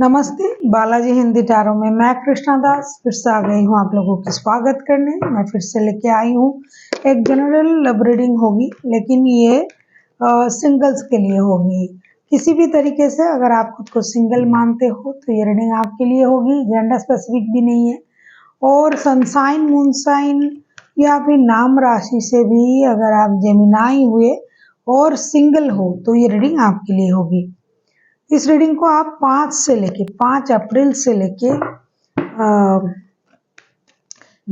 नमस्ते, बालाजी हिंदी टैरो में मैं कृष्णा दास फिर से आ गई हूँ आप लोगों की स्वागत करने। मैं फिर से लेके आई हूँ एक जनरल लव रीडिंग होगी, लेकिन ये सिंगल्स के लिए होगी। किसी भी तरीके से अगर आप खुद को सिंगल मानते हो तो ये रीडिंग आपके लिए होगी। जेंडर स्पेसिफिक भी नहीं है और सनसाइन मूनसाइन या फिर नाम राशि से भी अगर आप जेमिनाई हुए और सिंगल हो तो ये रीडिंग आपके लिए होगी। इस रीडिंग को आप 5 अप्रैल से लेके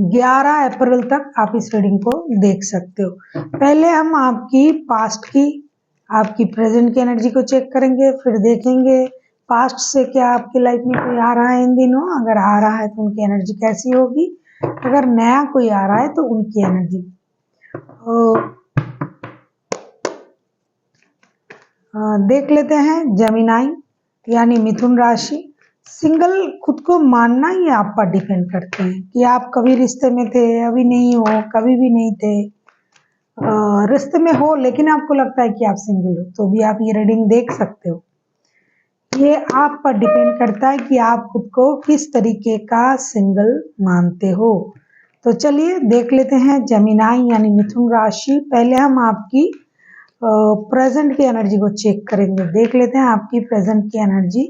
11 अप्रैल तक आप इस रीडिंग को देख सकते हो। पहले हम आपकी पास्ट की, आपकी प्रेजेंट की एनर्जी को चेक करेंगे, फिर देखेंगे पास्ट से क्या आपकी लाइफ में कोई आ रहा है इन दिनों। अगर आ रहा है तो उनकी एनर्जी कैसी होगी, अगर नया कोई आ रहा है तो उनकी एनर्जी। देख लेते हैं जेमिनाई यानी मिथुन राशि। सिंगल खुद को मानना ही आप पर डिपेंड करते हैं कि आप कभी रिश्ते में थे, अभी नहीं हो, कभी भी नहीं थे, रिश्ते में हो लेकिन आपको लगता है कि आप सिंगल हो, तो भी आप ये रीडिंग देख सकते हो। ये आप पर डिपेंड करता है कि आप खुद को किस तरीके का सिंगल मानते हो। तो चलिए देख लेते हैं जेमिनाई यानी मिथुन राशि। पहले हम आपकी प्रेजेंट की एनर्जी को चेक करेंगे। देख लेते हैं आपकी प्रेजेंट की एनर्जी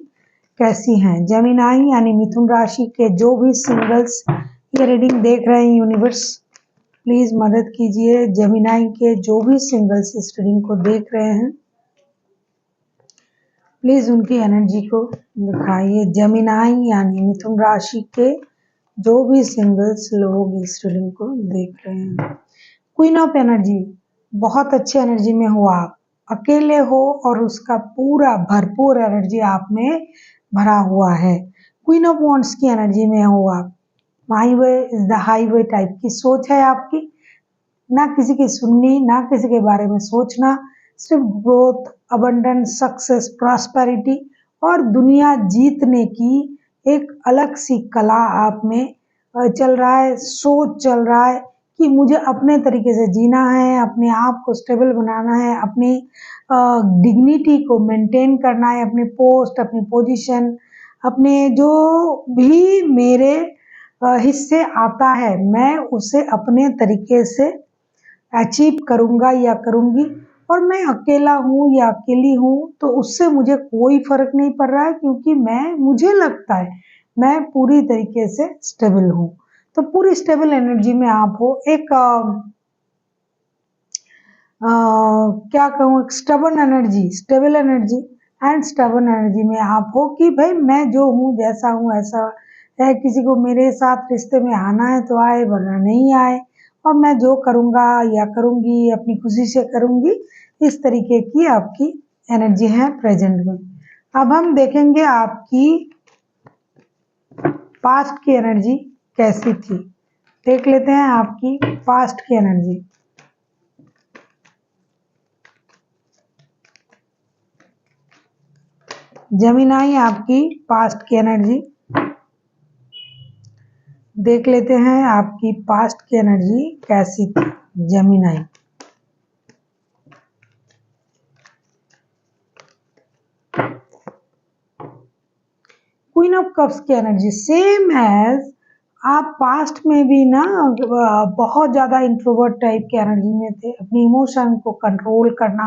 कैसी है। जेमिनाई यानी मिथुन राशि के जो भी सिंगल्स ये रीडिंग देख रहे हैं, यूनिवर्स प्लीज मदद कीजिए। जेमिनाई के जो भी सिंगल्स इस रीडिंग को देख रहे हैं, प्लीज उनकी एनर्जी को दिखाइए। जेमिनाई यानी मिथुन राशि के जो भी सिंगल्स लोग इस रीडिंग को देख रहे हैं। क्वीन ऑफ एनर्जी, बहुत अच्छी एनर्जी में हो आप, अकेले हो और उसका पूरा भरपूर एनर्जी आप में भरा हुआ है। क्वीन ऑफ वॉन्ड्स की एनर्जी में हो आप, my way is the highway type की सोच है आपकी, ना किसी की सुननी, ना किसी के बारे में सोचना, सिर्फ ग्रोथ, अबंडेंस, सक्सेस, प्रॉस्पेरिटी और दुनिया जीतने की एक अलग सी कला आप में चल रहा है। सोच चल रहा है कि मुझे अपने तरीके से जीना है, अपने आप को स्टेबल बनाना है, अपनी डिग्निटी को मेंटेन करना है, अपने पोस्ट, अपनी पोजीशन, अपने जो भी मेरे हिस्से आता है मैं उसे अपने तरीके से अचीव करूंगा या करूंगी। और मैं अकेला हूँ या अकेली हूँ तो उससे मुझे कोई फर्क नहीं पड़ रहा है, क्योंकि मुझे लगता है मैं पूरी तरीके से स्टेबल हूँ। तो पूरी स्टेबल एनर्जी में आप हो। एक क्या कहूँ, stable energy and stable energy में आप हो कि भाई मैं जो हूँ, जैसा हूँ ऐसा है। किसी को मेरे साथ रिश्ते में आना है तो आए, वरना नहीं आए, और मैं जो करूँगा या करूँगी अपनी खुशी से करूँगी। इस तरीके की आपकी एनर्जी है प्रेजेंट में। अब हम देखेंगे आपकी पास्ट की एनर्जी कैसी थी। देख लेते हैं आपकी पास्ट की एनर्जी। जेमिनाई आपकी पास्ट की एनर्जी। देख लेते हैं आपकी पास्ट की एनर्जी कैसी थी जेमिनाई। क्वीन ऑफ कप्स की एनर्जी सेम एज आप पास्ट में भी ना बहुत ज़्यादा इंट्रोवर्ट टाइप की एनर्जी में थे। अपनी इमोशन को कंट्रोल करना,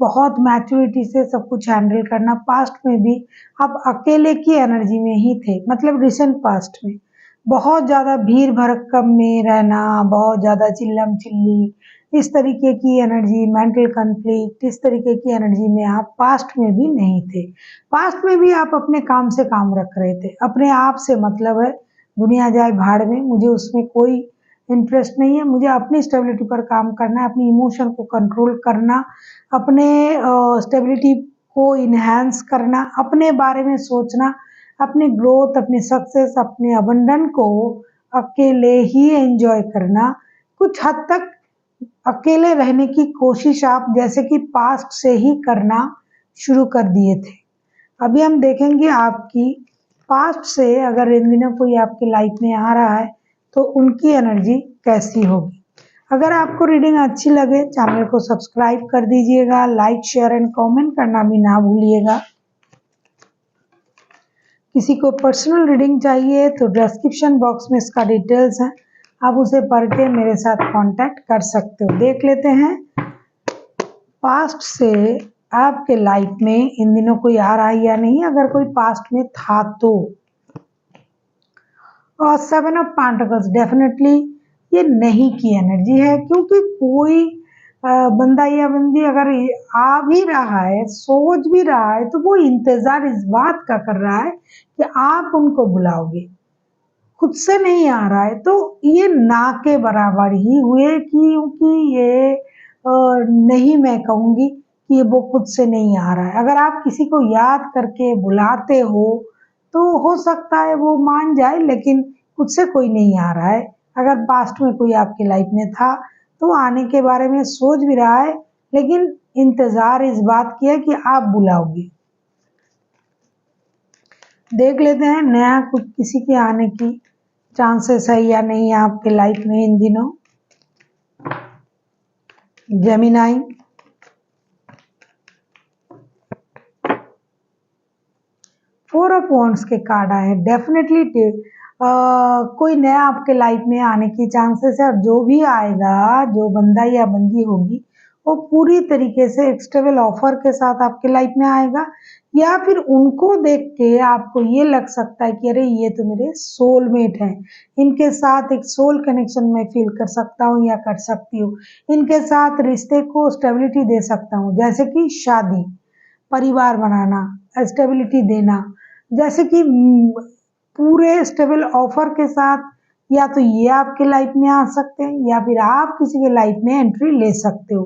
बहुत मैच्योरिटी से सब कुछ हैंडल करना। पास्ट में भी आप अकेले की एनर्जी में ही थे, मतलब रिसेंट पास्ट में बहुत ज़्यादा भीड़ भड़कम में रहना, बहुत ज़्यादा चिल्लम चिल्ली, इस तरीके की एनर्जी, मेंटल कॉन्फ्लिक्ट, इस तरीके की एनर्जी में आप पास्ट में भी नहीं थे। पास्ट में भी आप अपने काम से काम रख रहे थे, अपने आप से मतलब है दुनिया जाए भाड़ में, मुझे उसमें कोई इंटरेस्ट नहीं है। मुझे अपनी स्टेबिलिटी पर काम करना है, अपनी इमोशन को कंट्रोल करना, अपने स्टेबिलिटी को इन्हांस करना, अपने बारे में सोचना, अपनी ग्रोथ, अपनी सक्सेस, अपने अबंडन को अकेले ही एंजॉय करना। कुछ हद तक अकेले रहने की कोशिश आप जैसे कि पास्ट से ही करना शुरू कर दिए थे। अभी हम देखेंगे आपकी पास्ट से अगर इन दिनों कोई आपकी लाइफ में आ रहा है तो उनकी एनर्जी कैसी होगी। अगर आपको रीडिंग अच्छी लगे चैनल को सब्सक्राइब कर दीजिएगा, लाइक शेयर एंड कमेंट करना भी ना भूलिएगा। किसी को पर्सनल रीडिंग चाहिए तो डिस्क्रिप्शन बॉक्स में इसका डिटेल्स है, आप उसे पढ़ के मेरे साथ कांटेक्ट कर सकते हो। देख लेते हैं पास्ट से आपके लाइफ में इन दिनों कोई आ रहा है या नहीं, अगर कोई पास्ट में था तो। और 7 ऑफ पेंटिकल्स डेफिनेटली ये नहीं की एनर्जी है, क्योंकि कोई बंदा या बंदी अगर आ भी रहा है, सोच भी रहा है, तो वो इंतजार इस बात का कर रहा है कि आप उनको बुलाओगे। खुद से नहीं आ रहा है तो ये ना के बराबर ही हुए, क्योंकि ये नहीं मैं कहूँगी कि वो खुद से नहीं आ रहा है। अगर आप किसी को याद करके बुलाते हो तो हो सकता है वो मान जाए, लेकिन खुद से कोई नहीं आ रहा है। अगर पास्ट में कोई आपकी लाइफ में था तो आने के बारे में सोच भी रहा है, लेकिन इंतजार इस बात की है कि आप बुलाओगे। देख लेते हैं नया कुछ किसी के आने की चांसेस है या नहीं आपके लाइफ में इन दिनों। जेमिनाई, फोर ऑफ वॉन्ड्स के कार्ड आए हैं। डेफिनेटली कोई नया आपके लाइफ में आने की चांसेस है, और जो भी आएगा, जो बंदा या बंदी होगी, वो पूरी तरीके से एक स्टेबल ऑफर के साथ आपके लाइफ में आएगा, या फिर उनको देख के आपको ये लग सकता है कि अरे ये तो मेरे सोलमेट हैं, इनके साथ एक सोल कनेक्शन में फील कर सकता हूँ या कर सकती हूँ, इनके साथ रिश्ते को स्टेबिलिटी दे सकता हूँ, जैसे कि शादी, परिवार बनाना, स्टेबिलिटी देना, जैसे कि पूरे स्टेबल ऑफर के साथ या तो ये आपके लाइफ में आ सकते हैं, या फिर आप किसी के लाइफ में एंट्री ले सकते हो।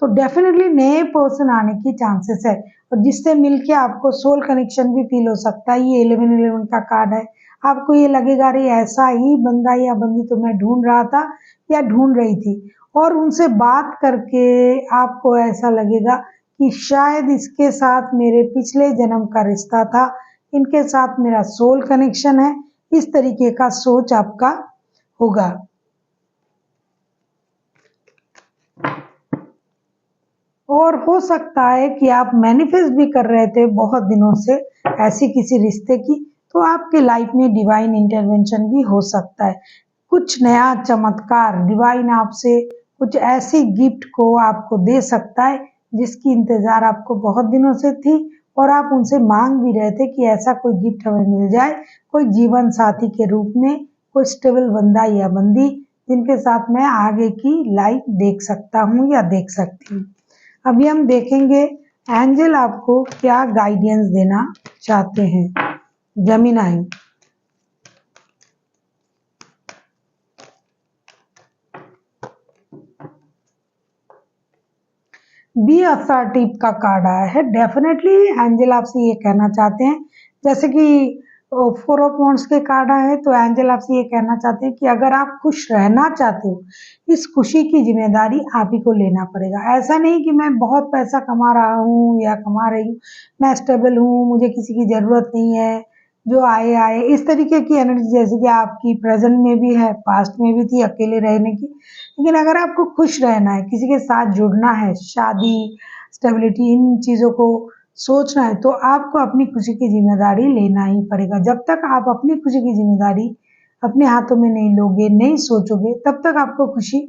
तो डेफिनेटली नए पर्सन आने की चांसेस है, और जिससे मिलके आपको सोल कनेक्शन भी फील हो सकता है। ये 1111 का कार्ड है। आपको ये लगेगा अरे ऐसा ही बंदा या बंदी तो मैं ढूंढ रहा था या ढूंढ रही थी, और उनसे बात करके आपको ऐसा लगेगा कि शायद इसके साथ मेरे पिछले जन्म का रिश्ता था, इनके साथ मेरा सोल कनेक्शन है। इस तरीके का सोच आपका होगा। और हो सकता है कि आप मैनिफेस्ट भी कर रहे थे बहुत दिनों से ऐसी किसी रिश्ते की, तो आपके लाइफ में डिवाइन इंटरवेंशन भी हो सकता है। कुछ नया चमत्कार डिवाइन आपसे कुछ ऐसी गिफ्ट को आपको दे सकता है जिसकी इंतजार आपको बहुत दिनों से थी, और आप उनसे मांग भी रहे थे कि ऐसा कोई गिफ्ट हमें मिल जाए, कोई जीवन साथी के रूप में, कोई स्टेबल बंदा या बंदी जिनके साथ मैं आगे की लाइफ देख सकता हूँ या देख सकती हूँ। अभी हम देखेंगे एंजल आपको क्या गाइडेंस देना चाहते हैं। जेमिनाई, बी असर्टिव का कार्ड आया है। डेफिनेटली एंजल आपसे ये कहना चाहते हैं, जैसे कि 4 ऑफ वॉन्ड्स के कार्ड आए हैं, तो एंजल आपसे ये कहना चाहते हैं कि अगर आप खुश रहना चाहते हो, इस खुशी की जिम्मेदारी आप ही को लेना पड़ेगा। ऐसा नहीं कि मैं बहुत पैसा कमा रहा हूँ या कमा रही हूँ, मैं स्टेबल हूँ, मुझे किसी की ज़रूरत नहीं है, जो आए आए, इस तरीके की एनर्जी जैसे कि आपकी प्रेजेंट में भी है, पास्ट में भी थी अकेले रहने की। लेकिन अगर आपको खुश रहना है, किसी के साथ जुड़ना है, शादी, स्टेबिलिटी, इन चीज़ों को सोचना है, तो आपको अपनी खुशी की जिम्मेदारी लेना ही पड़ेगा। जब तक आप अपनी खुशी की जिम्मेदारी अपने हाथों में नहीं लोगे, नहीं सोचोगे, तब तक आपको खुशी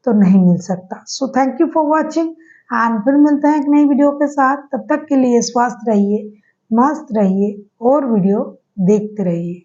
तो नहीं मिल सकता। So thank you for watching, and फिर मिलते हैं एक नई वीडियो के साथ। तब तक के लिए स्वस्थ रहिए, मस्त रहिए और वीडियो देखते रहिए।